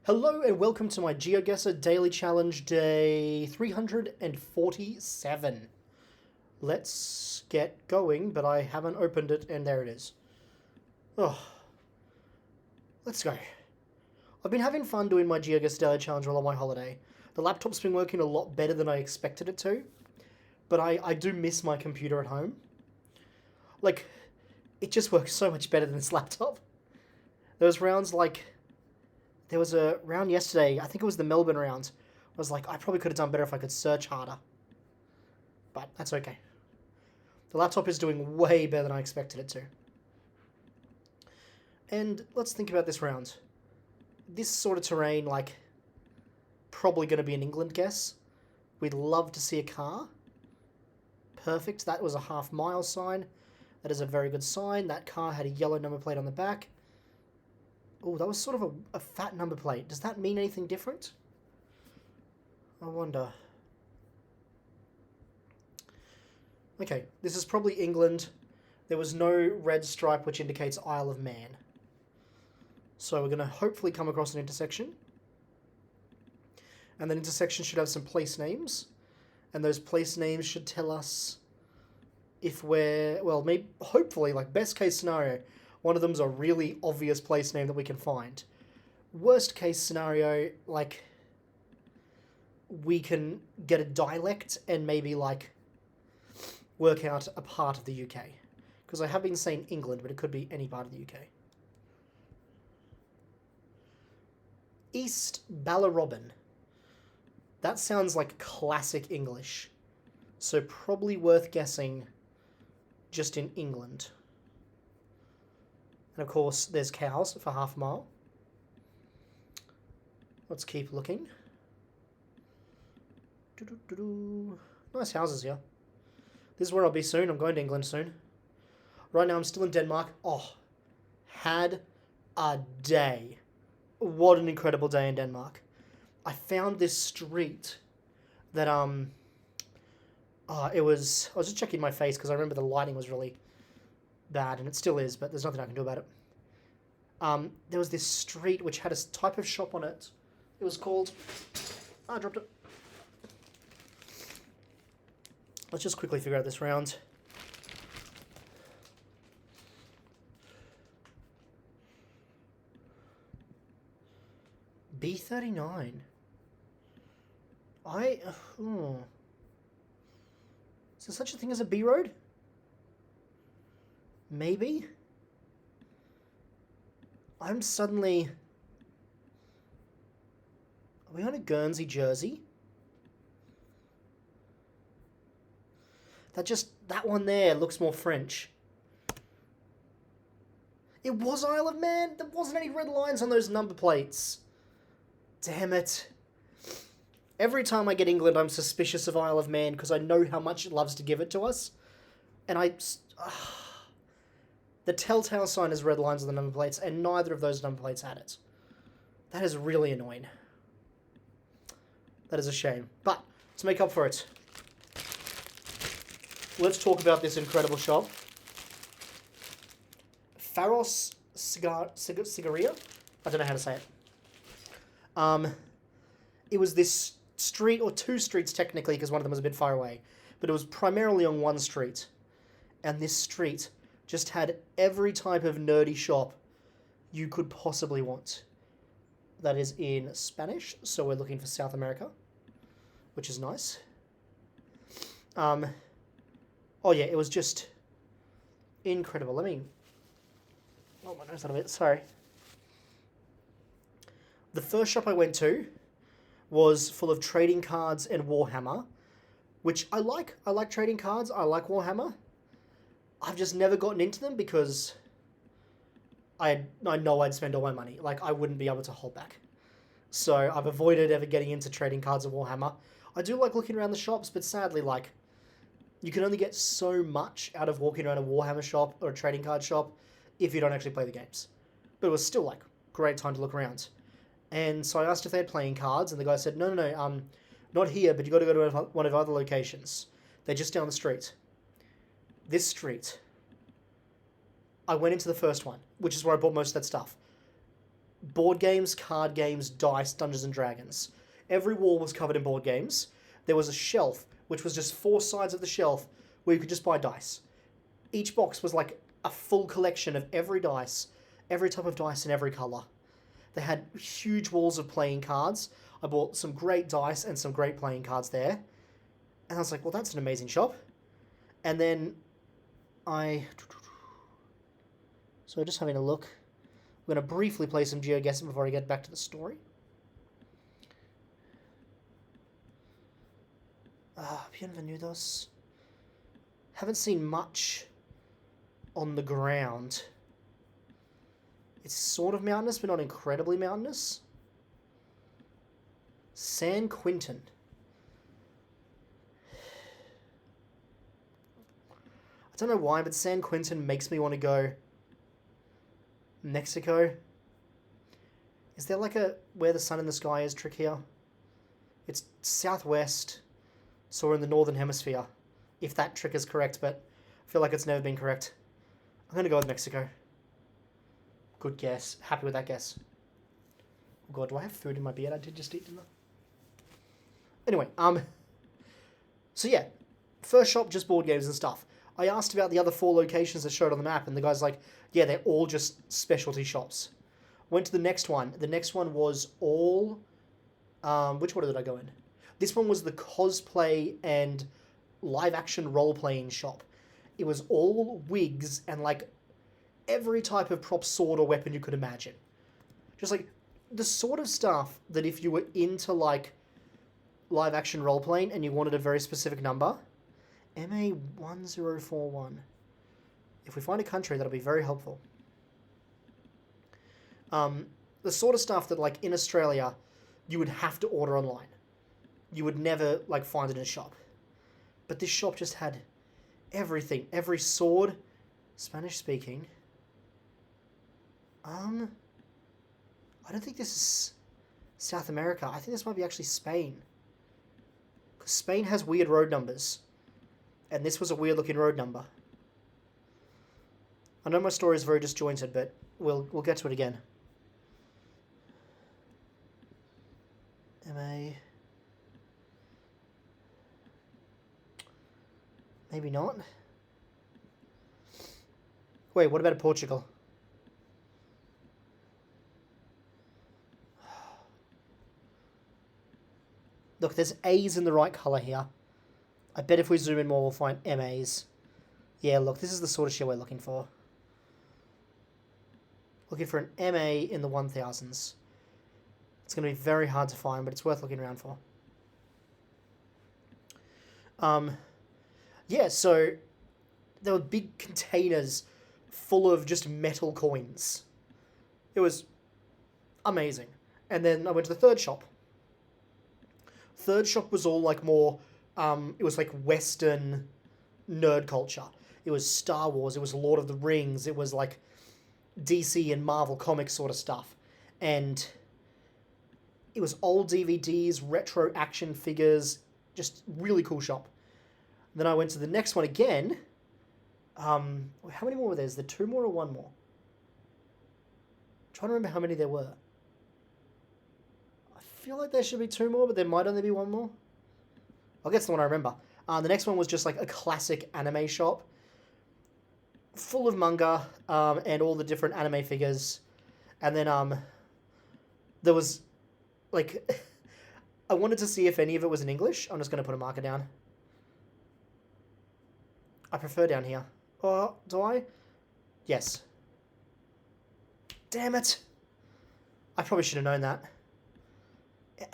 Hello and welcome to my Geoguessr Daily Challenge Day 347. Let's get going, but I haven't opened it and there it is. Oh, let's go. I've been having fun doing my Geoguessr Daily Challenge while on my holiday. The laptop's been working a lot better than I expected it to, but I do miss my computer at home. Like, it just works so much better than this laptop. There was a round yesterday, I think it was the Melbourne round. I was like, I probably could have done better if I could search harder. But that's okay. The laptop is doing way better than I expected it to. And let's think about this round. This sort of terrain, probably going to be an England guess. We'd love to see a car. Perfect, that was a half-mile sign. That is a very good sign. That car had a yellow number plate on the back. Oh, that was sort of a fat number plate. Does that mean anything different? I wonder. Okay, this is probably England. There was no red stripe which indicates Isle of Man. So we're going to hopefully come across an intersection. And that intersection should have some place names. And those place names should tell us if we're, well, maybe, hopefully, best case scenario, one of them's a really obvious place name that we can find. Worst case scenario, we can get a dialect and maybe, work out a part of the UK. Because I have been saying England, but it could be any part of the UK. East Ballarobin. That sounds like classic English. So probably worth guessing just in England. And of course, there's cows for half a mile. Let's keep looking. Nice houses here. This is where I'll be soon. I'm going to England soon. Right now I'm still in Denmark. Oh, had a day. What an incredible day in Denmark. I found this street that, I was just checking my face because I remember the lighting was really bad, and it still is, but there's nothing I can do about it. There was this street which had a type of shop on it. It was called... I dropped it. Let's just quickly figure out this round. B39. Is there such a thing as a B road? Maybe? I'm suddenly... Are we on a Guernsey jersey? That one there looks more French. It was Isle of Man? There wasn't any red lines on those number plates. Damn it. Every time I get England, I'm suspicious of Isle of Man because I know how much it loves to give it to us. And the telltale sign is red lines on the number plates, and neither of those number plates had it. That is really annoying. That is a shame. But, to make up for it, let's talk about this incredible shop. Pharos Cigaria? I don't know how to say it. It was this street, or two streets technically, because one of them was a bit far away. But it was primarily on one street. And this street just had every type of nerdy shop you could possibly want. That is in Spanish, so we're looking for South America, which is nice. Oh yeah, it was just incredible. Let me... Oh, my nose out of it, sorry. The first shop I went to was full of trading cards and Warhammer, which I like. I like trading cards, I like Warhammer. I've just never gotten into them because I know I'd spend all my money. I wouldn't be able to hold back. So I've avoided ever getting into trading cards of Warhammer. I do like looking around the shops, but sadly, you can only get so much out of walking around a Warhammer shop or a trading card shop if you don't actually play the games. But it was still, great time to look around. And so I asked if they had playing cards, and the guy said, no, not here, but you got to go to one of other locations. They're just down the street. This street, I went into the first one, which is where I bought most of that stuff. board games, card games, dice, Dungeons and Dragons. Every wall was covered in board games. There was a shelf, which was just four sides of the shelf where you could just buy dice. Each box was like a full collection of every dice, every type of dice in every colour. They had huge walls of playing cards. I bought some great dice and some great playing cards there. And I was like, well, that's an amazing shop. And then So just having a look. I'm going to briefly play some Geoguessr before I get back to the story. Bienvenidos. Haven't seen much on the ground. It's sort of mountainous, but not incredibly mountainous. San Quentin. I don't know why, but San Quentin makes me want to go. Mexico. Is there like a where the sun in the sky is trick here? It's southwest, so we're in the northern hemisphere. If that trick is correct, but I feel like it's never been correct. I'm going to go with Mexico. Good guess. Happy with that guess. Oh god, do I have food in my beard? I did just eat dinner. Anyway, so yeah, first shop, just board games and stuff. I asked about the other 4 locations that showed on the map, and the guy's like, yeah, they're all just specialty shops. Went to the next one. The next one was all... which one did I go in? This one was the cosplay and live-action role-playing shop. It was all wigs and, like, every type of prop, sword, or weapon you could imagine. Just, like, the sort of stuff that if you were into, like, live-action role-playing and you wanted a very specific number... MA1041. If we find a country, that'll be very helpful. The sort of stuff that, like, in Australia, you would have to order online. You would never, like, find it in a shop. But this shop just had everything. Every sword. Spanish speaking. I don't think this is South America. I think this might be actually Spain. Because Spain has weird road numbers. And this was a weird looking road number. I know my story is very disjointed, but we'll get to it again. MA... Maybe not. Wait, what about Portugal? Look, there's A's in the right colour here. I bet if we zoom in more, we'll find MAs. Yeah, look, this is the sort of shit we're looking for. Looking for an MA in the 1000s. It's going to be very hard to find, but it's worth looking around for. Yeah, so there were big containers full of just metal coins. It was amazing. And then I went to the third shop. Third shop was all like more... it was like Western nerd culture. It was Star Wars, it was Lord of the Rings, it was like DC and Marvel comics sort of stuff. And it was old DVDs, retro action figures, just really cool shop. Then I went to the next one again. How many more were there? Is there 2 more or 1 more? I'm trying to remember how many there were. I feel like there should be 2 more, but there might only be 1 more. I'll get to the one I remember. The next one was just like a classic anime shop. Full of manga and all the different anime figures. And then there was like... I wanted to see if any of it was in English. I'm just going to put a marker down. I prefer down here. Oh, do I? Yes. Damn it. I probably should have known that.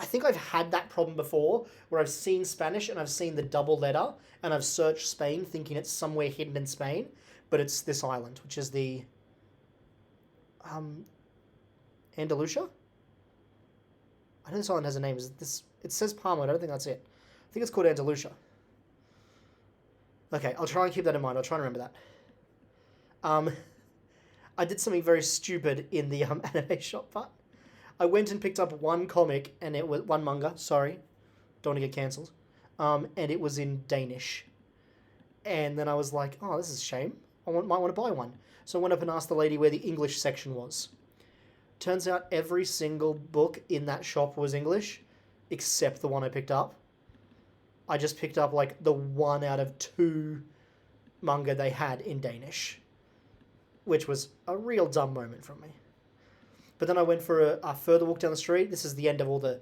I think I've had that problem before, where I've seen Spanish and I've seen the double letter, and I've searched Spain thinking it's somewhere hidden in Spain, but it's this island, which is the... Andalusia? I know this island has a name. Is this? It says Palma, I don't think that's it. I think it's called Andalusia. Okay, I'll try and keep that in mind. I'll try and remember that. I did something very stupid in the anime shop part. I went and picked up one comic, and it was one manga. Sorry, don't want to get cancelled. And it was in Danish. And then I was like, "Oh, this is a shame. Might want to buy one." So I went up and asked the lady where the English section was. Turns out every single book in that shop was English, except the one I picked up. I just picked up like the 1 out of 2 manga they had in Danish, which was a real dumb moment from me. But then I went for a further walk down the street. This is the end of all the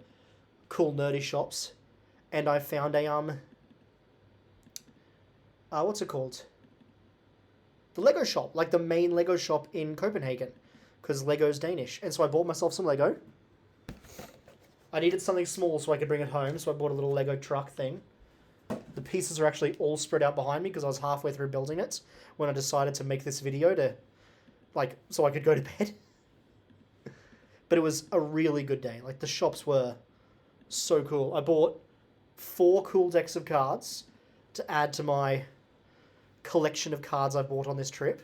cool nerdy shops, and I found a what's it called? The Lego shop, like the main Lego shop in Copenhagen, because Lego's Danish. And so I bought myself some Lego. I needed something small so I could bring it home, so I bought a little Lego truck thing. The pieces are actually all spread out behind me because I was halfway through building it when I decided to make this video to, like, so I could go to bed. But it was a really good day. Like, the shops were so cool. I bought 4 cool decks of cards to add to my collection of cards I bought on this trip.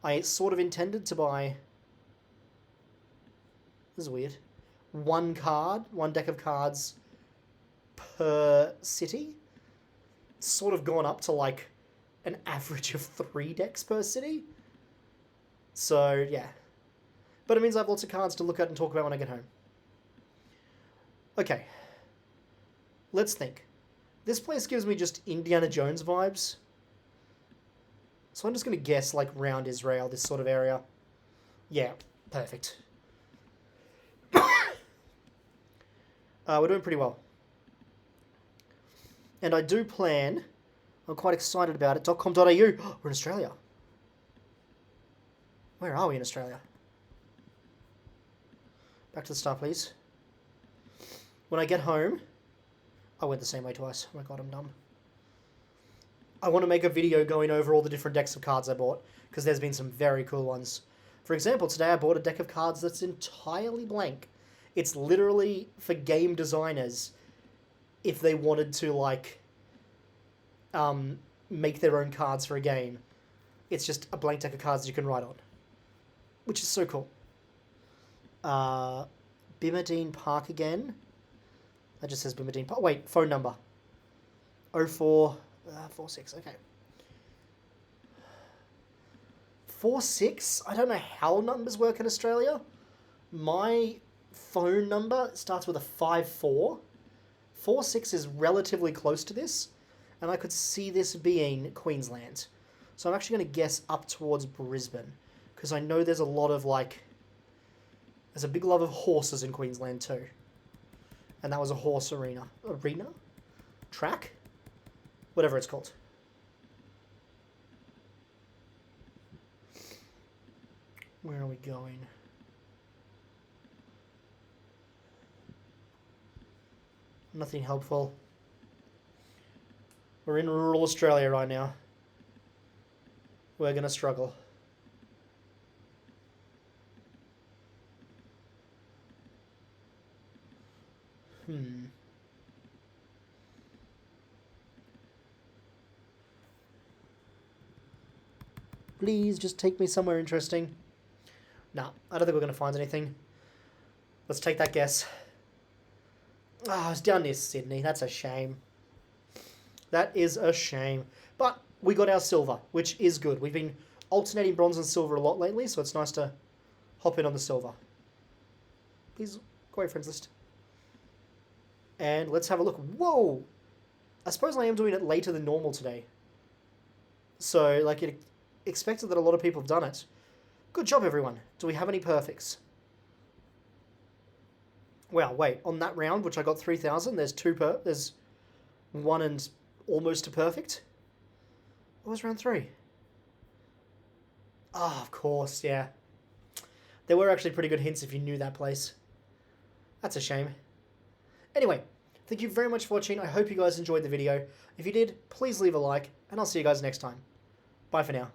I sort of intended to buy... This is weird. 1 deck of cards per city. It's sort of gone up to like an average of 3 decks per city. So, yeah. But it means I have lots of cards to look at and talk about when I get home. Okay. Let's think. This place gives me just Indiana Jones vibes. So I'm just going to guess like round Israel, this sort of area. Yeah, perfect. We're doing pretty well. And I do plan, I'm quite excited about it, .com.au. We're in Australia. Where are we in Australia? Back to the start, please. When I get home, I went the same way twice. Oh my god, I'm dumb. I want to make a video going over all the different decks of cards I bought, because there's been some very cool ones. For example, today I bought a deck of cards that's entirely blank. It's literally for game designers if they wanted to, like, make their own cards for a game. It's just a blank deck of cards you can write on, which is so cool. Bimerdine Park again. That just says Bimerdine Park. Wait, phone number. 0446, okay. 46, I don't know how numbers work in Australia. My phone number starts with a 54. 46 is relatively close to this, and I could see this being Queensland. So I'm actually going to guess up towards Brisbane, because I know there's a lot of, like, there's a big love of horses in Queensland too. And that was a horse arena. Arena? Track? Whatever it's called. Where are we going? Nothing helpful. We're in rural Australia right now. We're going to struggle. Please, just take me somewhere interesting. Nah, I don't think we're going to find anything. Let's take that guess. Ah, it's down near Sydney. That's a shame. That is a shame. But we got our silver, which is good. We've been alternating bronze and silver a lot lately, so it's nice to hop in on the silver. Please, go away, friends list. And let's have a look. Whoa! I suppose I am doing it later than normal today. So, like, it expected that a lot of people have done it. Good job, everyone. Do we have any perfects? Well, wait. On that round, which I got 3,000, there's there's 1 and almost a perfect. What was round 3? Ah, of course, yeah. There were actually pretty good hints if you knew that place. That's a shame. Anyway, thank you very much for watching. I hope you guys enjoyed the video. If you did, please leave a like, and I'll see you guys next time. Bye for now.